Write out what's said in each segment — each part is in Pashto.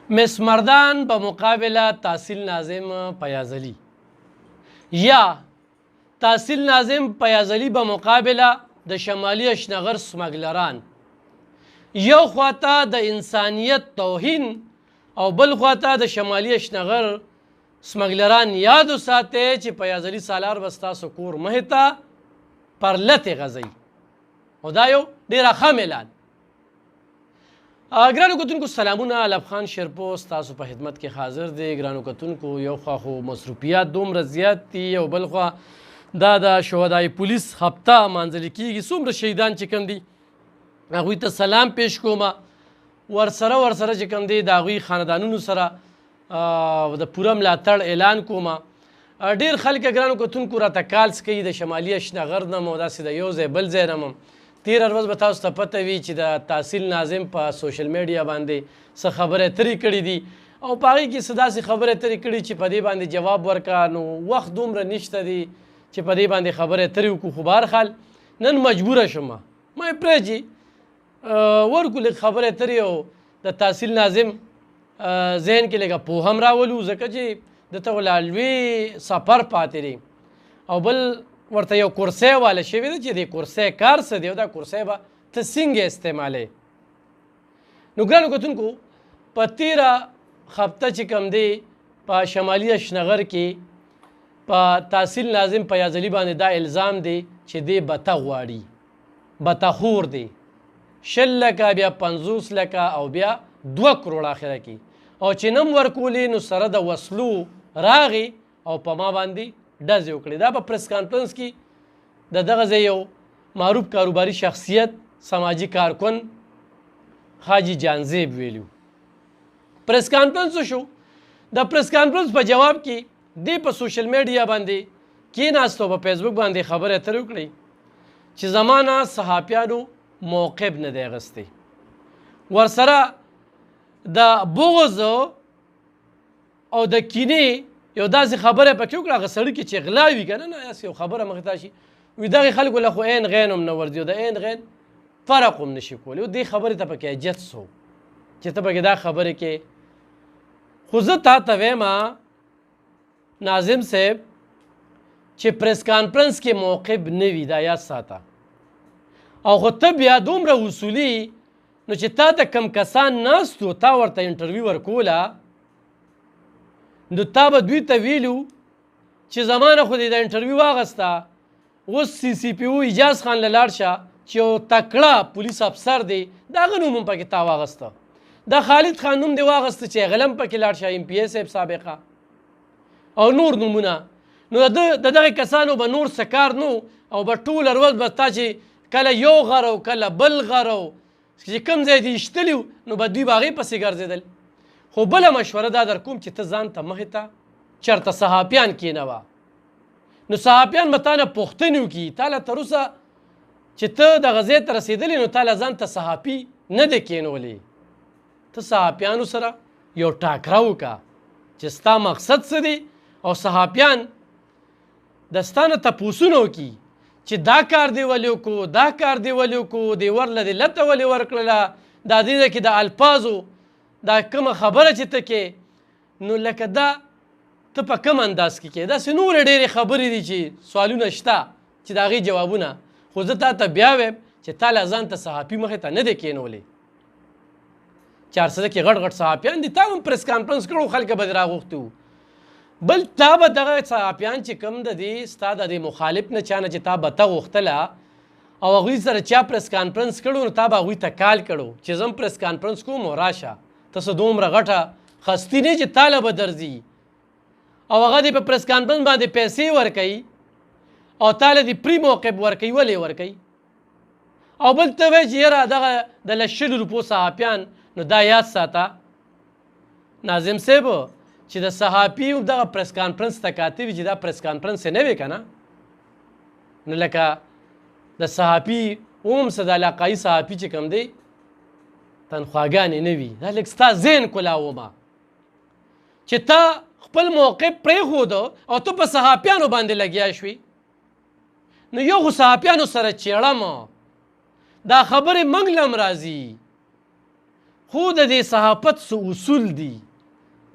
مسمردان به مقابل تحصیل ناظم پیازلی یا تحصیل ناظم پیازلی به مقابل د شمالی اشنغر سمګلران یو خواته د انسانیت توهین او بل خواته د شمالی اشنغر سمګلران یاد وساتئ چې پیازلی سالار به ستاسو کور مخې ته پر لتې غځوي او دا یو ډېره ښه اعلان. ګرانو کتونکو سلامونه، علب خان شیرپو ستاسو په خدمت کې حاضر دی. ګرانو کتونکو یو خوا خو مصروفیات دومره زیات دي او بل خوا دا د شهدای پولیس هفته مانځل کېږي. څومره شهیدان چې کوم دي هغوی ته سلام پیش کوم، ورسره چې کوم دی د هغوی خاندانونو سره د پوره ملاتړ اعلان کوم. ډېر خلک ګرانو کتونکو راته کالس کوي د شمالي اشنغر نه مو داسې د یو ځای بل ځای نه م. تېره ورځ به تاسو ته پته وي چې د تحصیل ناظم په سوشل میډیا باندې څه خبرې اترې کړي دي او په هغې کې څه داسې خبرې اترې کړي چې په دې باندې جواب ورکړه. نو وخت دومره نشته دی چې په دې باندې خبرې اترې وکړو، خو بهرحال نن مجبوره شوم ما یې پرېږدي ورکړو لږ خبرې اترې او د تحصیل ناظم ذهن کې لږه پوهه هم راولو، ځکه چې دته خو لا لوی سفر پاتې دی او بل ورته یو کرسی واله شوې ده چې د کرسی کار څه دی او دا کرسی به ته څنګه استعمالوې. نو ګرانو کتونکو په تېره هفته چې کوم دی په شمالي اشنغر کې په تحصیل ناظم پیازلی باندې دا الزام دی چې دی بته غواړي، بته خور دی، 20 لکه بیا 50 لکه او بیا 2 کروړ اخره کې او چې نم ورکولې نو سره د وسلو راغی او په ما باندې ډزې وکړې. دا په پریس کانفرنس کې د دغه ځای یو معروف کاروباري شخصیت سماجي کارکن حاجي جانزیب ویلو. پریس کانفرنس شو، د پریس کانفرنس په جواب کې دی په سوشل میډیا باندې کېناستو، په فیسبوک باندې خبرې اترې وکړې چې زمانه صحافیانو موقف نه دی اخیستی، ورسره د بغض او د کینې یو داسې خبره پکې وکړه. هغه سړي کې چې غلا وي که نه داسې یو خبره مخې ته شي وي دغې خلکو له خو عین غین هم نه ورځي او د عین غین فرق هم نشي کولی. او دې خبرې ته پکې اجت سو چې ته پکې دا خبرې کې. خو زه تا ته وایم ناظم صاحب چې پریس کانفرنس کې موقف نه وي، دا یاد ساته. او خو ته بیا دومره اصولي نو چې تا ته کم کسان ناستو تا ورته انټرویو ورکوله نو تا به دوی ته ویلو چې زمانه خو دې د انټرویو واغسته، اوس CCPO اجاز خان له لاړ شه چې یو تکړه پولیس افسر دی د هغه نوم هم پکې تا واغسته، د خالد خان نوم دې واغسته چې هغه هم پکې لاړ شه MPA صاحب سابقه او نور نومونه. نو د دغه کسانو به نور څه کار نو او به ټوله ورځ به تا چې کله یو غر او کله بل غر او چې کوم ځای دې ایشتلي نو به دوی به هغې پسې ګرځېدل. خو بله مشوره دا در کوم چې ته ځان ته مخې ته چېرته صحافیان کېنوه نو صحافیان به تا نه پوښتنې وکړي تا له تر اوسه چې ته دغه ځای ته رسېدلې نو تا له ځان ته صحافي نه دی کېنولی. ته صحافیانو سره یو ټاکره وکړه چې ستا مقصد څه دی او صحافیان د ستا نه تپوسونه وکړي چې دا کار دی ولې وکړو، دا کار دی ولې وکړو، دې ورله دې لته ولې ورکړله، دا دې کې د الفاظو دا کومه خبره چې ته کې نو لکه دا ته په کوم انداز کې کې داسې نورې ډېرې خبرې دي چې سوالونه شته چې د هغې جوابونه. خو زه تا ته بیا وایم چې تا له ځان ته صحافي مخې ته نه دی کېنولی. 400 کې غټ غټ صحافیان دي، تا هم پریس کانفرنس کړو خلک به دې راغوښتي وو. بل تا به دغه صحافیان چې کوم د دې ستا د دې مخالف نه چا نه چې تا بته غوښتله او هغوی سره چا پریس کانفرنس کړو نو تا به هغوی ته کال کړو چې زه هم پریس کانفرنس کوم او راشه. ته څه دومره غټه خستي نه چې تا له به درځي او هغه دې په پریس کانفرنس باندې پیسې ورکوي او تا له دې پري موقف ورکوي. ولې ورکوي؟ او بل ته وایي چې یاره دغه د 100 روپو صحافیان نو دا یاد ساته ناظم صاحب چې د صحافي دغه پریس کانفرنس ته کاتې وي چې دا پریس کانفرنس یې نه وي که نه نو لکه د صحافي هم څه د علاقایي صحافي چې کوم دی تنخواګانې نه وي. دا لږ ستا ذهن کولاومه چې تا خپل موقف پرېښوده او ته په صحافیانو باندې لګیا شوي. نو یو خو صحافیانو سره چېړم دا خبرې موږ له هم راځي خو د دې صحافت څه اصول دي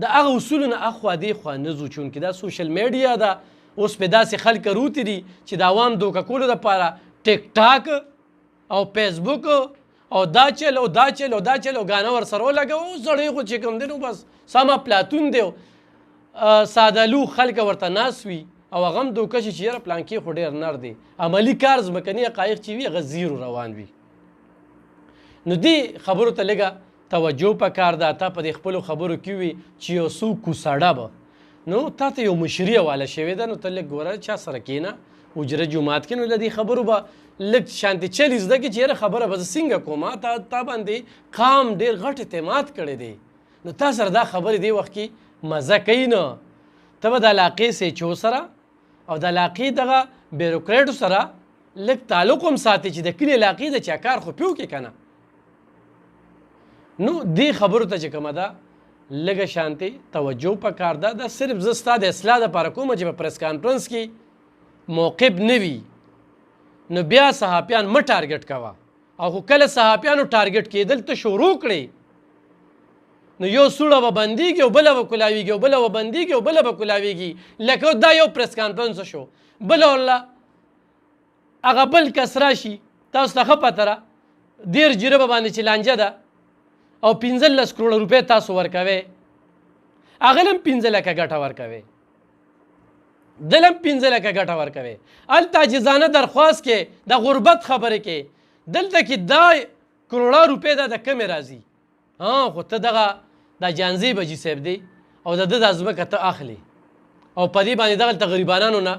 د هغه اصولو نه اخوا دې خوا نه ځو چونکې دا سوشل میډیا ده اوس پې داسې خلک روتې دي چې د عوام دوکه کولو دپاره ټیک ټاک او فیسبوک او دا چل او دا چل او دا چل او ګانه ورسره ولګوه سړی خو چې کوم دی نو بس سمه پلاتون دی سادهلو خلک ورته ناست وي او هغه هم دوکه شي چې یاره پلانکې خو ډېر نر دی عملي کار ځمکني حقایق چې وي هغه زیرو روان وي نو دې خبرو ته لږه توجه پکار ده تا په دې خپلو خبرو کې وي چې یو څوک کوسړه به نو تا ته یو مشري حواله شوې ده نو ته لږ ګوره چا سره کښېنه حجره جومات کې نو له دې خبرو به لږ شانتې چل زده کړي چې یاره خبره به زه څنګه کوم تا باندې قام ډېر غټ اعتماد کړی دی نو تا سره دا خبرې دې وخت کې مزه کوي نه ته به د علاقې سیچو سره او د علاقې دغه بیروکریټو سره لږ تعلق هم ساتي چې د کلي علاقې د چا کار خو پیو کې که نه نو دې خبرو ته چې کومه ده لږه شانتې توجه پکار ده دا صرف زه ستا د اصلاح دپاره کومه چې په پریس کانفرنس کې موقف نه وي نو بیا صحافیان مه ټارګټ کوه او خو کله صحافیانو ټارګټ کېدل ته شروع کړې نو یو سوړه به بندېږي او بله به کولاویږي او بله به بندېږي او بله به کولاویږي لکه دا یو پریس کانفرنس شو بله والله هغه بل کس راشي تاسو ته ښه پته ده 10 جریبه باندې چې لانجه ده او 15 کروڑه روپۍ تاسو ورکوئ هغه هم 15 لکه ګټه ورکوئ دل هم 15 لکه ګټه ورکوئ هلته عاجزانه درخواست کې د غربت خبرې کې دلته کې دا کروڑه روپۍ ده د کمې راځي خو ته دغه دا جانزي بجي صاحب دی او د ده دا ځمکه ته اخلي او په دې باندې دغلته غریبانانو نه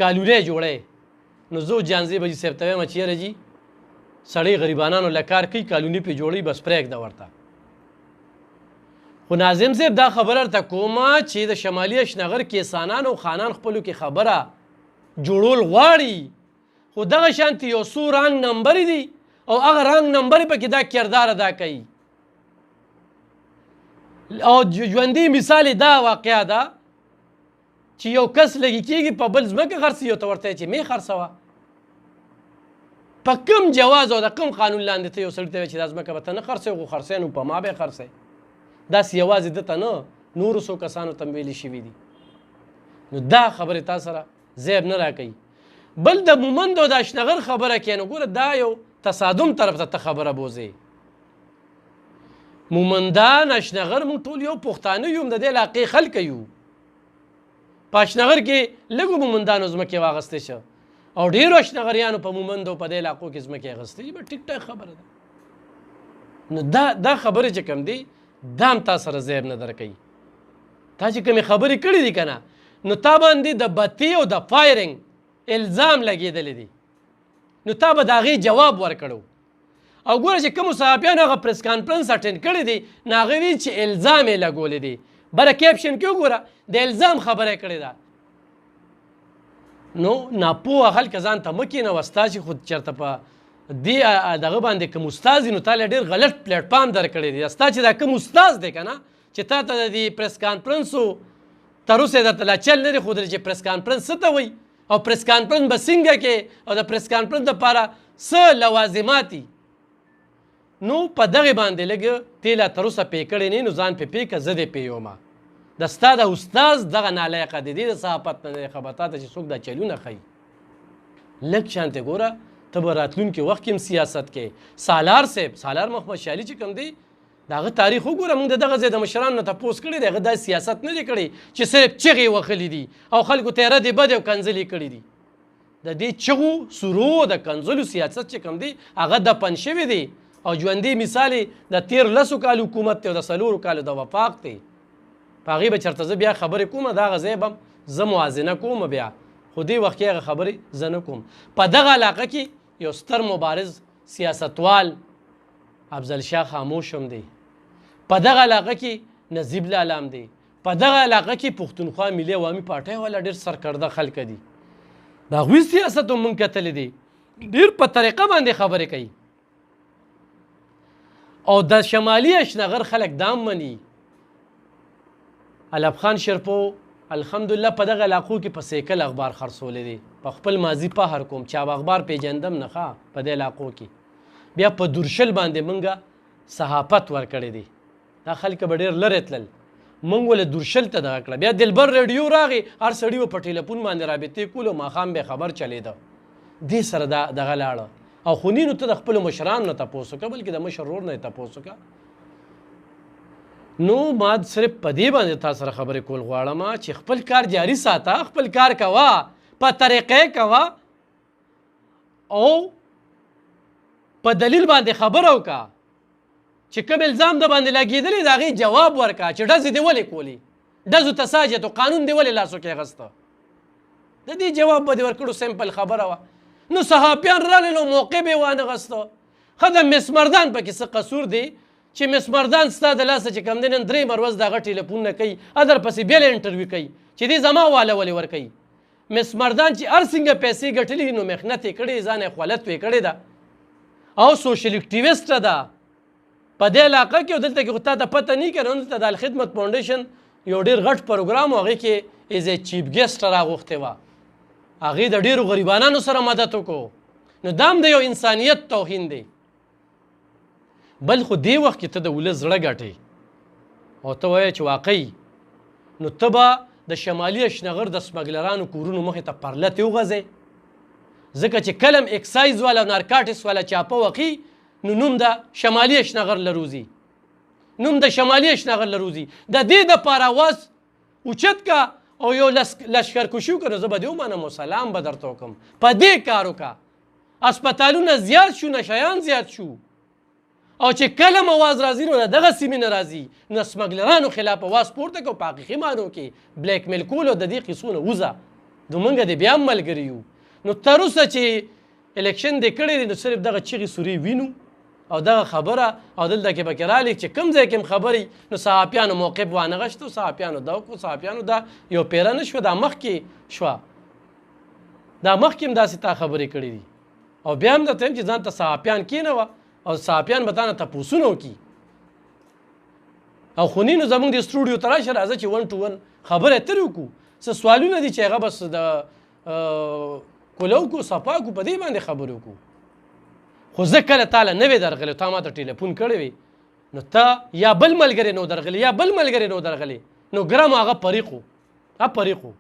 کالونی جوړی نو زه جانزي بجي صاحب ته وایم چې یاره جي سړی غریبانانو له کار کوي کالوني پې جوړوي بس پرېږده ورته خو ناظم صاحب دا خبره درته کومه چې د شمالي اشنغر کیسانان او خانان خپلو کې خبره جوړول غواړي خو دغه شانتې یو څو رانګ نمبرې دي او هغه رانګ نمبرې پکې دا کردار ادا کوي او ژوندي مثال دا واقعه ده چې یو کس لګي کېږي په بل ځمکه خرڅوي او ته ورته چې مې خرڅوه په کوم جواز او د کوم قانون لاندې ته یو سړي ته وایې چې دا ځمکه به ته نه خرڅوې خو خرڅوې نو په ما به یې خرڅوې داسې یوازې ده ته نه نورو څو کسانو ته ویلې شوي دي نو دا خبرې تا سره ضیب نه راکوي بل د مومند او د اشنغر خبره کې نو ګوره دا یو تصادم طرف ته خبره بوځې مومندان اشنغر موږ ټول یو پښتانه یو د دې علاقې خلک یو په اشنغر کې لږو مومندانو ځمکې واخیستې شه او ډېرو اشنغریانو په مومندو په دې علاقو کې ځمکې اخیستې به ټیک ټاک خبره ده نو دا خبرې چې کوم دی دا هم تا سره ضیب نه درکوي تا چې کومې خبرې کړې دي که نه نو تا باندې د بتۍ او د فایرنګ الزام لګېدلی دی نو تا به د هغې جواب ورکړو او ګوره چې کومو صحافیانو هغه پریس کانفرنس اټینډ کړی دی نو هغه ویل چې الزام یې لګولی دی بله کیپشن کې وګوره د الزام خبره یې کړې ده نو ناپوهه خلک ځان ته مه کښېنوه ستا چې خو چېرته په دې دغه باندې کوم استاز وي نو تا له ډېر غلط پلیټفارم درکړی دی ستا چې دا کوم استاز دی که نه چې تا ته د دې پریس کانفرنسو تر اوسه درته لا چل نه دی ښودلی چې پریس کانفرنس څه ته وایي او پریس کانفرنس به څنګه کې او د پریس کانفرنس دپاره څه لوازمات دي نو په دغې باندې لږ تی لا تر اوسه پې کړی نه نو ځان پې پې که زه دې پېیومه د ستا د استاز دغه نالایقه دی د صحافت نه دی خبر تا ته چې څوک دا چلونه ښیي لږ شانتې ګوره ته به راتلونکي وخت کې هم سیاست کې سالار صاحب سالار محمد شالي چې کوم دی د هغه تاریخ وګوره موږ د دغه ځای د مشرانو نه تپوس کړی دی هغه داسې سیاست نه دی کړی چې صرف چغې وهلي دي او خلکو ته یې ردې بدې او کنځلې کړي دي د دې چغو سورو د کنځلو سیاست چې کوم دی هغه دفن شوی دی او ژوندي مثال د 13 کالو حکومت دی او د 4 کالو د وفاق دی په هغې به چېرته زه بیا خبرې کوم د هغه ځای به زه موازنه کوم بیا خو دې وخت کې هغه خبرې زه نه کوم په دغه علاقه کې یو ستر مبارز سیاستوال افضل شاه خاموش هم دی په دغه علاقه کې نجیب لالا هم دی په دغه علاقه کې پښتونخوا ملي عوامي پارټۍ والا ډېر سرکرده خلک دي د هغوی سیاست هم موږ کتلی دی ډېر په طریقه باندې خبرې کوي او د شمالي اشنغر خلک دا هم مني علب خان شرپو الحمدلله په دغه علاقو کې په سیکل اخبار خرڅولی دی په خپل ماضي پهر کوم چې اخبار پیژندم نه ښه په دې علاقو کې بیا په دورشل باندې موږ صحافت ورکړی دی دا خلک به ډېر لرې تلل موږ ولې دورشل ته دغه کړه بیا دلبر ریډیو راغی هر سړي به په ټیلیفون باندې رابطې کولو ماښام به خبر چلېده دې سره دغه لاړه او خونینو ته د خپلو مشرانو نه تپوس وکړه بلکې د مشر ورور نه یې تپوس وکړه نو ما صرف په دې باندې تا سره خبرې کول غواړم چې خپل کار جاري ساته خپل کار کوه په طریقې کوه او په دلیل باندې خبره وکړه چې کوم الزام د باندې لګېدلی د هغې جواب ورکړه چې ډزې دې ولې کولې ډزو ته ساجتو قانون دې ولې لاسو کې اخیسته د دې جواب به دې ورکړو سمپل خبره وه نو صحافیان راغلل نو موقع به یې وانغسته ښه د مس مردان پکې څه قصور دی چې مس مردان ستا د لاسه چې کوم دی نن درېیمه ورځ د هغه ټیلیفونونه کوي ادر پسې بیا انټرویو کوي چې دې زما واله ولې ورکوي مس مردان چې هر څنګه پیسې ګټلي نو محنت یې کړې ځان یې خولت یې کړې ده او سوشل اکټیویسټه ده په دې علاقه کې او دلته کې خو تا ته پته نه کړې دلته د الخدمت فاونډیشن یو ډېر غټ پروګرام و هغې کې ایز ا چیف ګیسټ راغوښتې وه هغې د ډېرو غریبانانو سره مدد وکړو نو دا هم د یو انسانیت توهین دی بل خو دې وخت کې ته د ولس زړه ګټې او ته وایې چې واقعي نو ته به د شمالي اشنغر د سمګلرانو کورونو مخې ته پرلتې وغځې ځکه چې کلم اکسایز والا نارکاټس والا چاپه وقي نو نوم د شمالي اشنغر لروزي نوم د شمالي اشنغر لروزي د دې دپاره آواز اوچت کا او یو لشکرکشي وکړه نو زه به دې ومنم او سلام به درته وکړم په دې کار وکړه هسپتالونه زیات شو نشیان زیات شو او چې کله مواز راځي نو دغه سیمې نه راځي نو سمګلرانو خلاف آواز پورته کړو په حقیقي معنو کې بلیک میل کول او د دې قیسونه وځه نو موږ دې بیا هم ملګري یو نو تر اوسه چې الیکشن دې کړی دی نو صرف دغه چغې سورې وینو او دغه خبره او دلته کې پکې رالي چې کوم ځای کې خبرې نو صحافیانو موقف وانغشتو صحافیانو دا وکړو صحافیانو دا یو پیره نه شوه دا مخکې شوه دا مخکې هم داسې تا خبرې کړې دي او بیا هم درته یم چې ځان ته صحافیان کېنوه او صحافیان به تا نه تپوسونه وکړي او خونینو زموږ د سټوډیو ته راشه راځه چې 1 to 1 خبرې اترې وکړو څه سوالونه دي چې هغه بس د کولو کو صفا کو په دې باندې خبرې وکړو خو زه کله تاله نه وې درغلی تا ما ته ټیلیفون کړی وي نو ته یا بل ملګری نو درغلی یا بل ملګری نو درغلی نو ګرم هغه پریقو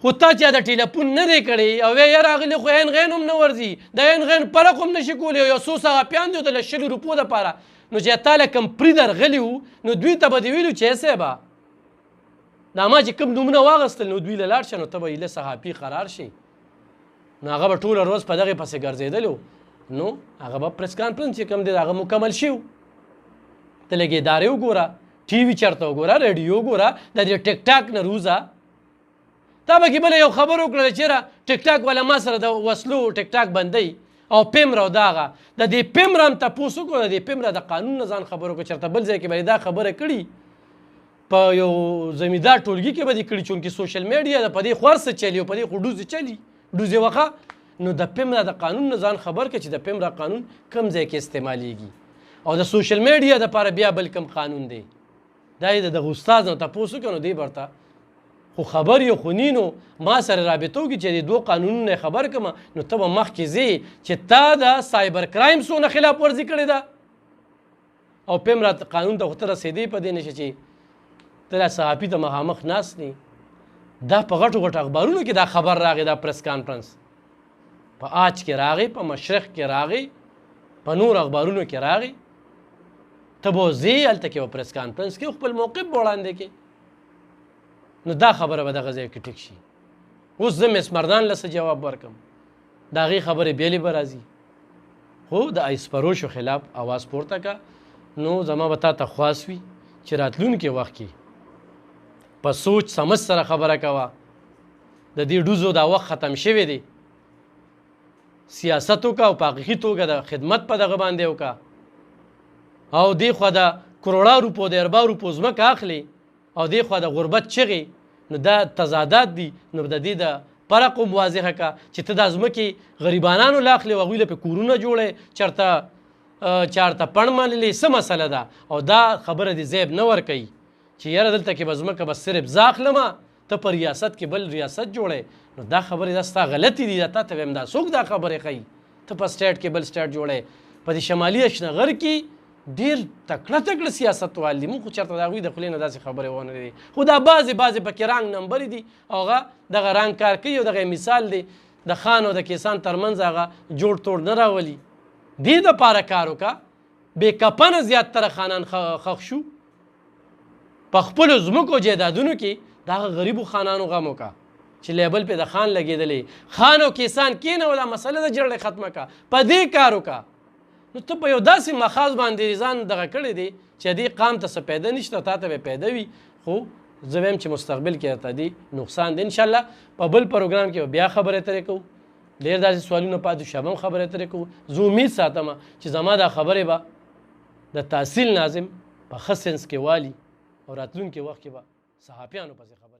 خو تا چې د ټیلیفون نه دی کړی او وی یا راغلی خو عین غین هم نه ورځي د عین غین فرق هم نشي کولی یو څو صحافیان دي د ل 100 روپو دپاره نو چې تا له کوم پرې درغلي وو نو دوی ته به دې ویلو چې صاحبه دا ما چې کوم نومونه واغېستل نو دوی له لاړ شه نو ته به یې له صحافي قرار شي نو هغه به ټوله ورځ په دغې پسې ګرځېدلو نو هغه به پریس کانفرنس چې کوم دی هغه مکمل شي ته لږ ادارې وګوره ټي وي چېرته وګوره ریډیو وګوره د دې ټیک ټاک نه روزه تا به کې بله یو خبر وکړله چېره ټیک ټاک والا ما سره د وسلو ټیک ټاک بندوي او پیمره او دغه د دې پیمره هم تپوس وکړو د دې پیمره د قانون نه ځان خبر وکړو چېرته بل ځای کې به دا خبره کړي په یو زمیندار ټولګي کې به دې کړي چونکې سوشل میډیا د په دې خور څه چلي او په دې خو ډوزې چلي ډوزې وخه نو د پیمره د قانون نه ځان خبر کړه چې د پیمره قانون کوم ځای کې استعمالیږي او د سوشل میډیا دپاره بیا بل کوم قانون دی دا یې دغه استاد نه تپوس وکړو نو دی برته خو خبر یو خونینو ما سره رابطه وکړي چې د دوه قانونونه خبر کړم نو ته به مخکې ځې چې تا د سایبر کرایم څونه خلاف ورزي کړې ده او پیمره قانون ته خو ته رسېدې په دې نشې چې ته دا صحافي ته مخامخ ناست دی دا په غټو غټو اخبارونو کې دا خبر راغی دا پریس کانفرنس په آج کې راغی په مشرق کې راغی په نور اخبارونو کې راغی ته به ځې هلته کې به پریس کانفرنس کې خپل موقف به وړاندې کې نو دا خبره به دغه ځای کې ټیک شي اوس زه مس مردان له څه جواب ورکړم د هغې خبرې بیلې به راځي خو د ایس فروشو خلاف اواز پورته که نو زما به تا ته خواست وي چې راتلونکي وخت کې په سوچ سمج سره خبره کوه د دې ډوزو دا وخت ختم شوی دی سیاست وکړه او په حقیقي توګه د خدمت په دغه باندې وکړه او دې خوا د کروڑا روپو د اربا روپو ځمکه اخلي او دې خوا د غربت چغې نو دا تضادات دي نو د دې د فرق هم واضحه که چې ته دا ځمکې غریبانانو له اخلي او هغوی له پې کورونه جوړې چارته پڼ منلې څه مسله ده او دا خبره دې ضیب نه ورکوي چې یاره دلته کې به ځمکه به صرف زه اخلمه ته په ریاست کې بل ریاست جوړې نو دا خبرې دا ستا غلطي دي دا تا ته وایم دا څوک دا خبرې ښیي ته په سټیټ کې بل سټیټ جوړې په دې شمالي اشنغر کې ډېر تکړه سیاستوال دي. موږ خو چېرته د هغوی د خولې نه داسې خبرې ونه دي، خو دا بعضې پکې رانګ نمبرې دي او هغه دغه رانګ کار کوي او دغه مثال دی د خان او د کیسان ترمنځ هغه جوړ توړ نه راولي. دې دپاره کار وکړه بې کپنه زیاتره خانان خښ شو په خپلو ځمکو جایدادونو کې د هغه غریبو خانانو غم وکړه چې لیبل پې د خان لګېدلی. خان او کیسان کېنه او دا مسله د جړړې ختمه کړه، په دې کار وکړه. نو ته په یو داسې مخاض باندې ځان دغه کړی دی چې دې قام ته څه پیدا نشته، تا ته به پیدا وي. خو زه وایم چې مستقبل کې راته دې نقصان دی. انشاءالله په بل پروګرام کې به بیا خبرې اترې کوو. ډېر داسې سوالونه پاتې شو، هم خبرې اترې کوو. زه امید ساتم چې زما دا خبرې به د تحصیل ناظم په ښه سنس کې والي او راتلونکي وخت کې به صحافیانو پسې خبرې